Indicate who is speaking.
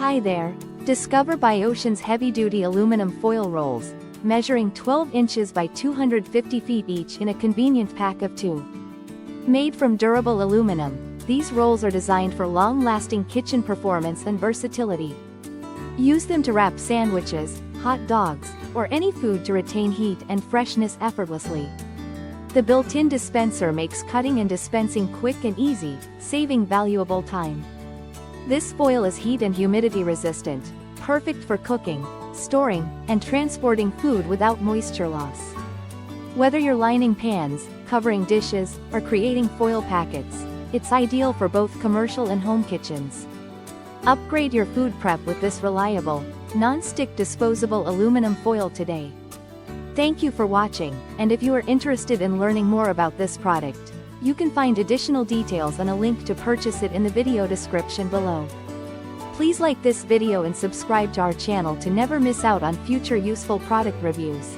Speaker 1: Hi there! Discover Biocean's heavy-duty aluminum foil rolls, measuring 12 inches by 250 feet each in a convenient pack of 2. Made from durable aluminum, these rolls are designed for long-lasting kitchen performance and versatility. Use them to wrap sandwiches, hot dogs, or any food to retain heat and freshness effortlessly. The built-in dispenser makes cutting and dispensing quick and easy, saving valuable time. This foil is heat and humidity resistant, perfect for cooking, storing, and transporting food without moisture loss. Whether you're lining pans, covering dishes, or creating foil packets, it's ideal for both commercial and home kitchens. Upgrade your food prep with this reliable, non-stick disposable aluminum foil today. Thank you for watching, and if you are interested in learning more about this product, you can find additional details and a link to purchase it in the video description below. Please like this video and subscribe to our channel to never miss out on future useful product reviews.